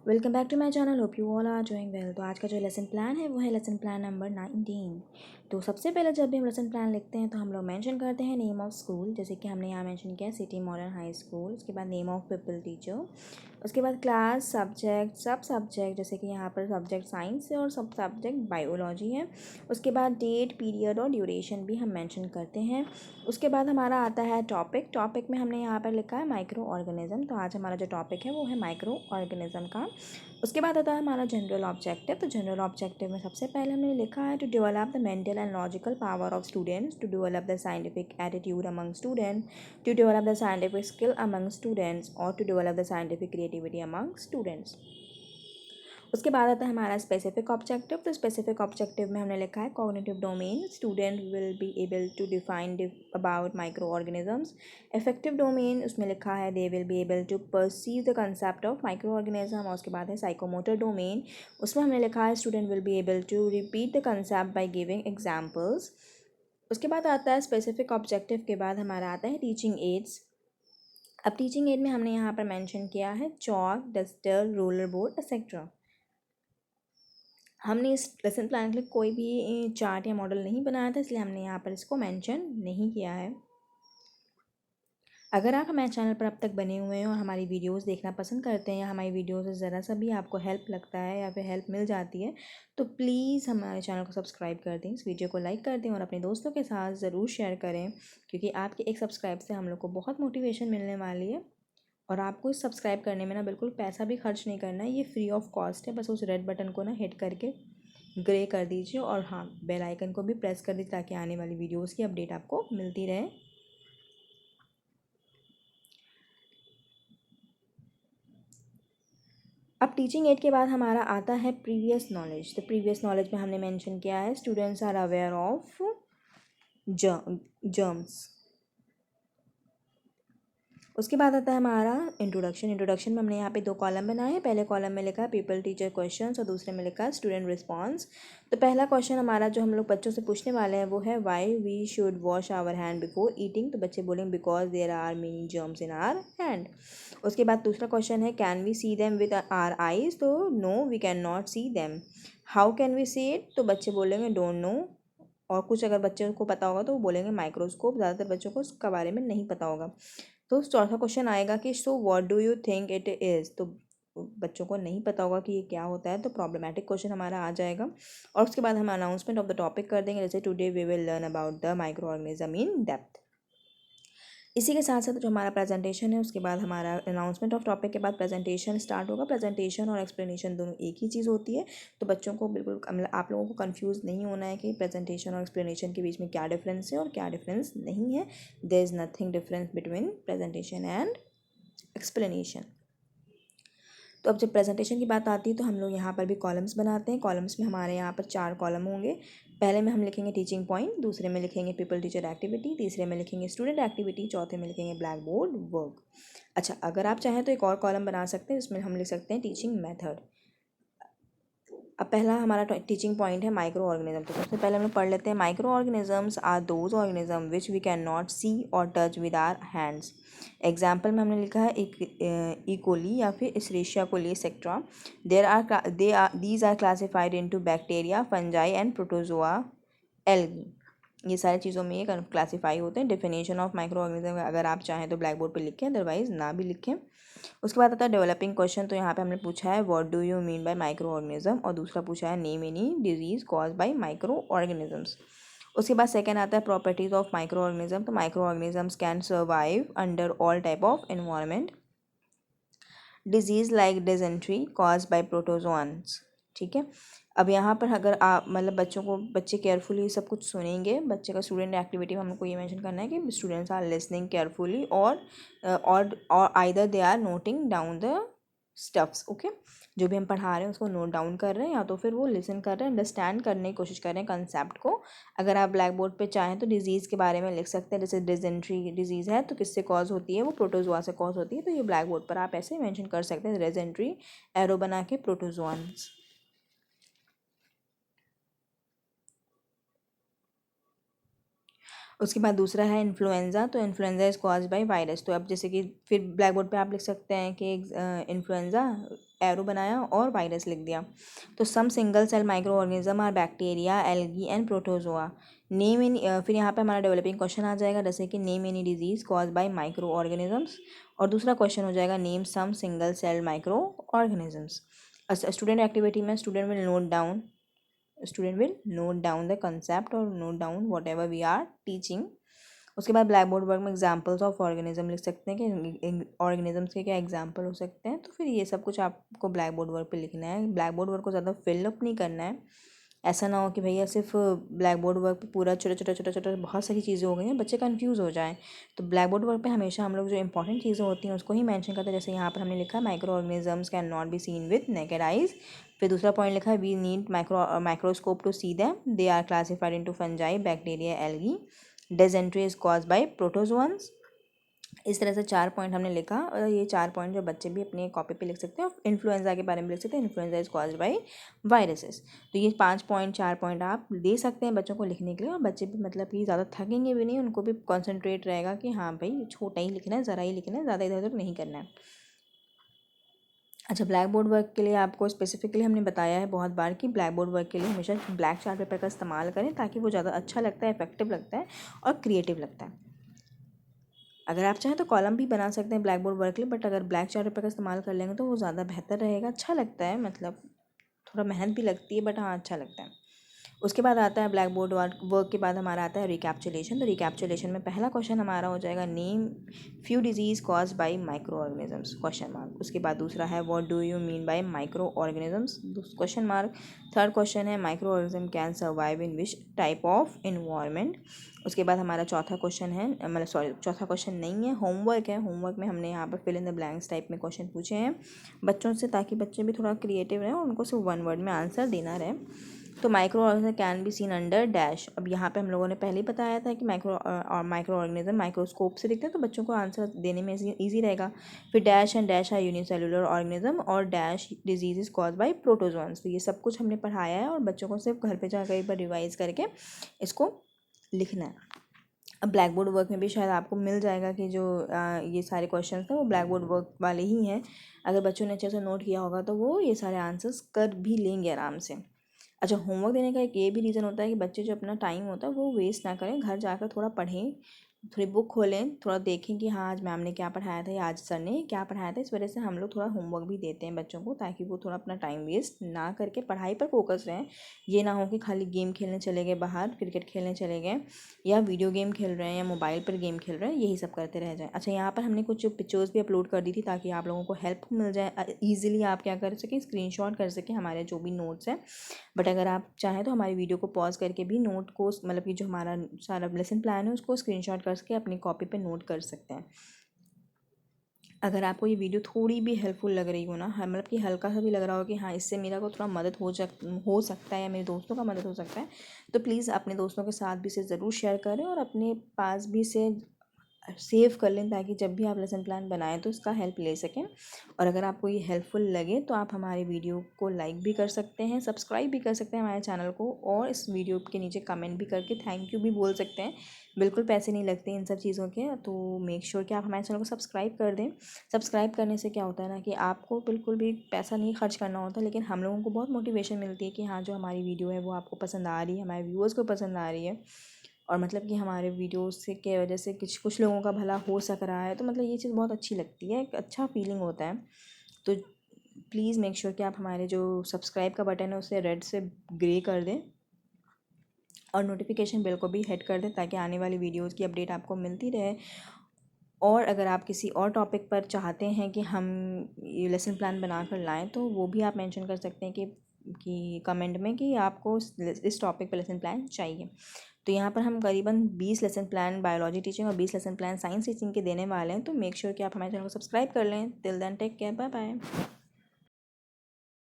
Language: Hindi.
Welcome back to my channel. Hope you all are doing well. तो आज का जो लेसन प्लान है वो है लेसन प्लान नंबर 19। तो सबसे पहले जब भी हम लेसन प्लान लिखते हैं तो हम लोग मेंशन करते हैं नेम ऑफ स्कूल, जैसे कि हमने यहाँ मेंशन किया सिटी मॉडर्न हाई स्कूल। उसके बाद नेम ऑफ पीपल टीचर, उसके बाद क्लास, सब्जेक्ट, सब सब्जेक्ट, जैसे कि यहाँ पर सब्जेक्ट साइंस है और सब सब्जेक्ट बायोलॉजी है। उसके बाद डेट, पीरियड और ड्यूरेशन भी हम मेंशन करते हैं। उसके बाद हमारा आता है टॉपिक। टॉपिक में हमने यहाँ पर लिखा है माइक्रो ऑर्गेनिज्म। तो आज हमारा जो टॉपिक है वो है माइक्रो ऑर्गेनिज्म का। उसके बाद आता है हमारा जनरल ऑब्जेक्टिव। तो जनरल ऑब्जेक्टिव में सबसे पहले हमने लिखा है to develop the mental and logical power of students, to develop the scientific attitude among student, to develop the scientific skill among students और to develop the scientific creativity among students. उसके बाद आता है हमारा स्पेसिफिक ऑब्जेक्टिव। तो स्पेसिफिक ऑब्जेक्टिव में हमने लिखा है cognitive domain, student will be able to define about micro organisms. Effective domain, उसमें लिखा है they will be able to perceive the concept of micro organism. और उसके बाद है साइकोमोटर डोमेन, उसमें हमने लिखा है student will be able to repeat the concept by giving examples. उसके बाद आता है स्पेसिफिक ऑब्जेक्टिव के बाद हमारा आता है टीचिंग एड्स। अब टीचिंग एड में हमने यहाँ पर मेंशन किया है chalk, duster, roller board etcetera. हमने इस लेसन प्लान के लिए कोई भी चार्ट या मॉडल नहीं बनाया था, इसलिए हमने यहाँ पर इसको मेंशन नहीं किया है। अगर आप हमारे चैनल पर अब तक बने हुए हैं और हमारी वीडियोस देखना पसंद करते हैं या हमारी वीडियो से ज़रा सा भी आपको हेल्प लगता है या फिर हेल्प मिल जाती है तो प्लीज़ हमारे चैनल को सब्सक्राइब कर दें, इस वीडियो को लाइक कर दें और अपने दोस्तों के साथ ज़रूर शेयर करें, क्योंकि आपके एक सब्सक्राइब से हम लोग को बहुत मोटिवेशन मिलने वाली है। और आपको इस सब्सक्राइब करने में ना बिल्कुल पैसा भी खर्च नहीं करना है, ये फ्री ऑफ कॉस्ट है। बस उस रेड बटन को ना हिट करके ग्रे कर दीजिए और हाँ, बेल आइकन को भी प्रेस कर दीजिए ताकि आने वाली वीडियोस की अपडेट आपको मिलती रहे। अब टीचिंग एड के बाद हमारा आता है प्रीवियस नॉलेज। तो प्रीवियस नॉलेज में हमने मेंशन किया है students are aware of germs. उसके बाद आता है हमारा इंट्रोडक्शन। इंट्रोडक्शन में हमने यहाँ पे 2 कॉलम बनाए हैं। पहले कॉलम में लिखा है पीपल टीचर क्वेश्चंस और दूसरे में लिखा है स्टूडेंट रिस्पांस। तो पहला क्वेश्चन हमारा जो हम लोग बच्चों से पूछने वाले हैं वो है why we should wash our hand before eating. तो बच्चे बोलेंगे because there are many germs in our hand. उसके बाद दूसरा क्वेश्चन है can we see them with our eyes. तो no we can not see them. How can we see it. तो बच्चे बोलेंगे डोंट नो। और कुछ अगर बच्चे को पता होगा तो वो बोलेंगे माइक्रोस्कोप। ज़्यादातर बच्चों को उसका बारे में नहीं पता होगा। तो चौथा क्वेश्चन आएगा कि so what do you think it is. तो बच्चों को नहीं पता होगा कि ये क्या होता है, तो प्रॉब्लमेटिक क्वेश्चन हमारा आ जाएगा। और उसके बाद हम अनाउंसमेंट ऑफ द टॉपिक कर देंगे, जैसे today we will learn about the micro organism in depth. इसी के साथ साथ जो हमारा प्रेजेंटेशन है उसके बाद हमारा अनाउंसमेंट ऑफ टॉपिक के बाद प्रेजेंटेशन स्टार्ट होगा। प्रेजेंटेशन और एक्सप्लेनेशन दोनों एक ही चीज़ होती है, तो बच्चों को बिल्कुल मतलब आप लोगों को कंफ्यूज नहीं होना है कि प्रेजेंटेशन और एक्सप्लेनेशन के बीच में क्या डिफरेंस है और क्या डिफरेंस नहीं है। There is nothing difference between presentation and explanation. तो अब जब प्रेजेंटेशन की बात आती है तो हम लोग यहाँ पर भी कॉलम्स बनाते हैं। कॉलम्स में हमारे यहाँ पर 4 कॉलम होंगे। पहले में हम लिखेंगे टीचिंग पॉइंट, दूसरे में लिखेंगे पीपल टीचर एक्टिविटी, तीसरे में लिखेंगे स्टूडेंट एक्टिविटी, चौथे में लिखेंगे ब्लैक बोर्ड वर्क। अच्छा, अगर आप चाहें तो एक और कॉलम बना सकते हैं जिसमें हम लिख सकते हैं टीचिंग मेथड। अब पहला हमारा टीचिंग पॉइंट है माइक्रो ऑर्गेनिज्म। तो सबसे पहले हम लोग पढ़ लेते हैं microorganisms are those organism which we can not see और touch with our hands. Example में हमने लिखा है इकोली या फिर Escherichia coli etcetera. These are classified into bacteria, fungi and protozoa, algae. ये सारी चीज़ों में ये क्लासीफाई होते हैं। डेफिनेशन ऑफ माइक्रो ऑर्गेनिज्म अगर आप चाहें तो ब्लैक बोर्ड पर लिखें, अदरवाइज ना भी लिखें। उसके बाद आता है डेवलपिंग क्वेश्चन। तो यहाँ पे हमने पूछा है what do you mean by micro organism, और दूसरा पूछा है name any disease cause by microorganisms. उसके बाद सेकंड आता है प्रॉपर्टीज ऑफ माइक्रो ऑर्गेनिज्म। तो micro organisms can survive under all type of environment. Disease like dysentery cause by protozoans. ठीक है। अब यहाँ पर अगर आप मतलब बच्चे केयरफुली सब कुछ सुनेंगे। बच्चे का स्टूडेंट एक्टिविटी में हमको ये मेंशन करना है कि स्टूडेंट्स आर लिसनिंग केयरफुली और either they are noting down the stuffs. Okay, जो भी हम पढ़ा रहे हैं उसको नोट डाउन कर रहे हैं या तो फिर वो लिसन कर रहे हैं, अंडरस्टैंड करने की कोशिश कर रहे हैं कंसेप्ट को। अगर आप ब्लैक बोर्ड पे चाहें तो डिजीज़ के बारे में लिख सकते हैं, जैसे डिजेंट्री डिजीज़ है तो किससे कॉज होती है, वो प्रोटोजोआ से कॉज होती है। तो ये ब्लैक बोर्ड पर आप ऐसे मेंशन कर सकते हैं डिजेंट्री एरो बना के प्रोटोजोआन्स। उसके बाद दूसरा है इन्फ्लुएंजा। तो influenza is cause by virus. तो अब जैसे कि फिर ब्लैक बोर्ड पे आप लिख सकते हैं कि इन्फ्लुएंजा एरो बनाया और वायरस लिख दिया। तो some single cell microorganism are bacteria, algae and protozoa. Name any, फिर यहाँ पे हमारा डेवलपिंग क्वेश्चन आ जाएगा, जैसे कि name any disease cause by microorganisms, और दूसरा क्वेश्चन हो जाएगा name some single cell microorganisms. Student activity में student will note down the concept और note down whatever we are teaching. उसके बाद ब्लैक बोर्ड वर्क में एग्जाम्पल्स ऑफ ऑर्गेनिज्म लिख सकते हैं कि ऑर्गेनिजम्स के क्या एग्जाम्पल हो सकते हैं। तो फिर ये सब कुछ आपको ब्लैक बोर्ड वर्क पे लिखना है। ब्लैक बोर्ड वर्क को ज़्यादा फिलअप नहीं करना है, ऐसा ना हो कि भैया सिर्फ ब्लैक बोर्ड वर्क पे पूरा छोटा बहुत सारी चीज़ें हो गई हैं, बच्चे कंफ्यूज हो जाएं। तो ब्लैक बोर्ड वर्क पे हमेशा हम लोग जो इंपॉर्टेंट चीज़ें होती हैं उसको ही मेंशन करते हैं। जैसे यहाँ पर हमने लिखा micro organisms can not be seen with naked eyes. फिर दूसरा पॉइंट लिखा है we need microscope to see them, they are classified into fungi, bacteria, algae. Dysentery is cause by protozoans. इस तरह से 4 पॉइंट हमने लिखा, और ये 4 पॉइंट जो बच्चे भी अपने कॉपी पे लिख सकते हैं। और इन्फ्लुएंजा के बारे में लिख सकते हैं, influenza is caused by viruses. तो ये 5 पॉइंट 4 पॉइंट आप दे सकते हैं बच्चों को लिखने के लिए, और बच्चे भी मतलब कि ज़्यादा थकेंगे भी नहीं, उनको भी कॉन्सेंट्रेट रहेगा कि हाँ भाई छोटा ही लिखना है, ज़रा ही लिखना है, ज़्यादा इधर उधर नहीं करना है। अच्छा, ब्लैक बोर्ड वर्क के लिए आपको स्पेसिफिकली हमने बताया है बहुत बार कि ब्लैक बोर्ड वर्क के लिए हमेशा ब्लैक चार्ट पेपर का इस्तेमाल करें, ताकि वो ज़्यादा अच्छा लगता है, इफेक्टिव लगता है और क्रिएटिव लगता है। अगर आप चाहें तो कॉलम भी बना सकते हैं ब्लैक बोर्ड वर्क के लिए, बट अगर ब्लैक चार्ट पेपर का इस्तेमाल कर लेंगे तो वो ज़्यादा बेहतर रहेगा, अच्छा लगता है, मतलब थोड़ा मेहनत भी लगती है बट हाँ अच्छा लगता है। उसके बाद आता है ब्लैक बोर्ड वर्क के बाद हमारा आता है रिकैप्चुलेशन। तो रिकैप्चुलेशन में पहला क्वेश्चन हमारा हो जाएगा name few disease cause by microorganisms, question mark. उसके बाद दूसरा है what do you mean by microorganisms, question mark. Third question है microorganism can survive in which type of environment. उसके बाद हमारा चौथा क्वेश्चन है, मतलब सॉरी चौथा क्वेश्चन नहीं है, होमवर्क है। होमवर्क में हमने यहाँ पर fill in the blanks type में क्वेश्चन पूछे हैं बच्चों से, ताकि बच्चे भी थोड़ा क्रिएटिव रहें और उनको सिर्फ 1 वर्ड में आंसर देना रहे। तो micro organism can be seen under dash. अब यहाँ पे हम लोगों ने पहले ही बताया था कि माइक्रो ऑर्गेनिज्म माइक्रोस्कोप से दिखते हैं, तो बच्चों को आंसर देने में ईजी रहेगा। फिर डैश एंड डैश है यूनिसेलुलर ऑर्गेनिज्म, और dash disease is cause bye protozoans. तो ये सब कुछ हमने पढ़ाया है और बच्चों को सिर्फ घर पे जाकर एक बार रिवाइज करके इसको लिखना है। अब ब्लैक बोर्ड वर्क में भी शायद आपको मिल जाएगा कि जो ये सारे क्वेश्चन थे वो ब्लैक बोर्ड वर्क वाले ही हैं। अगर बच्चों ने अच्छे से नोट किया होगा तो वो ये सारे आंसर्स कर भी लेंगे आराम से। अच्छा, होमवर्क देने का एक ये भी रीज़न होता है कि बच्चे जो अपना टाइम होता है वो वेस्ट ना करें, घर जाकर थोड़ा पढ़ें, थोड़ी बुक खोलें, थोड़ा देखें कि हाँ आज मैम ने क्या पढ़ाया था या आज सर ने क्या पढ़ाया था। इस वजह से हम लोग थोड़ा होमवर्क भी देते हैं बच्चों को, ताकि वो थोड़ा अपना टाइम वेस्ट ना करके पढ़ाई पर फोकस रहें। ये ना हो कि खाली गेम खेलने चले गए बाहर, क्रिकेट खेलने चले गए, या वीडियो गेम खेल रहे हैं, या मोबाइल पर गेम खेल रहे हैं, यही सब करते रह जाएँ। अच्छा, यहाँ पर हमने कुछ पिक्चर्स भी अपलोड कर दी थी ताकि आप लोगों को हेल्प मिल जाए, ईजिली आप क्या कर सकें, स्क्रीनशॉट कर सकें हमारे जो भी नोट्स हैं। बट अगर आप चाहें तो हमारी वीडियो को पॉज करके भी नोट को, मतलब कि जो हमारा सारा लेसन प्लान है उसको स्क्रीनशॉट करके अपनी कॉपी पे नोट कर सकते हैं। अगर आपको ये वीडियो थोड़ी भी हेल्पफुल लग रही हो ना, मतलब कि हल्का सा भी लग रहा हो कि हाँ इससे मेरा को थोड़ा मदद हो सकता है, या मेरे दोस्तों का मदद हो सकता है, तो प्लीज़ अपने दोस्तों के साथ भी इसे ज़रूर शेयर करें और अपने पास भी से सेव कर लें, ताकि जब भी आप लेसन प्लान बनाएं तो इसका हेल्प ले सकें। और अगर आपको ये हेल्पफुल लगे तो आप हमारे वीडियो को लाइक भी कर सकते हैं, सब्सक्राइब भी कर सकते हैं हमारे चैनल को, और इस वीडियो के नीचे कमेंट भी करके थैंक यू भी बोल सकते हैं। बिल्कुल पैसे नहीं लगते इन सब चीज़ों के, तो मेक श्योर कि आप हमारे चैनल को सब्सक्राइब कर दें। सब्सक्राइब करने से क्या होता है ना कि आपको बिल्कुल भी पैसा नहीं खर्च करना होता, लेकिन हम लोगों को बहुत मोटिवेशन मिलती है कि हाँ जो हमारी वीडियो है वो आपको पसंद आ रही है, हमारे व्यूअर्स को पसंद आ रही है, और मतलब कि हमारे वीडियोस से के वजह से कुछ लोगों का भला हो सक रहा है। तो मतलब ये चीज़ बहुत अच्छी लगती है, एक अच्छा फीलिंग होता है। तो प्लीज़ मेक श्योर कि आप हमारे जो सब्सक्राइब का बटन है उसे रेड से ग्रे कर दें, और नोटिफिकेशन बेल को भी हिट कर दें, ताकि आने वाली वीडियोस की अपडेट आपको मिलती रहे। और अगर आप किसी और टॉपिक पर चाहते हैं कि हम ये लेसन प्लान बना कर लाएँ, तो वो भी आप मेंशन कर सकते हैं कि कमेंट में कि आपको इस टॉपिक पर लेसन प्लान चाहिए। तो यहाँ पर हम करीबन 20 लेसन प्लान बायोलॉजी टीचिंग और 20 लेसन प्लान साइंस टीचिंग के देने वाले हैं। तो मेक श्योर कि आप हमारे चैनल को सब्सक्राइब कर लें। Till then take care, bye bye.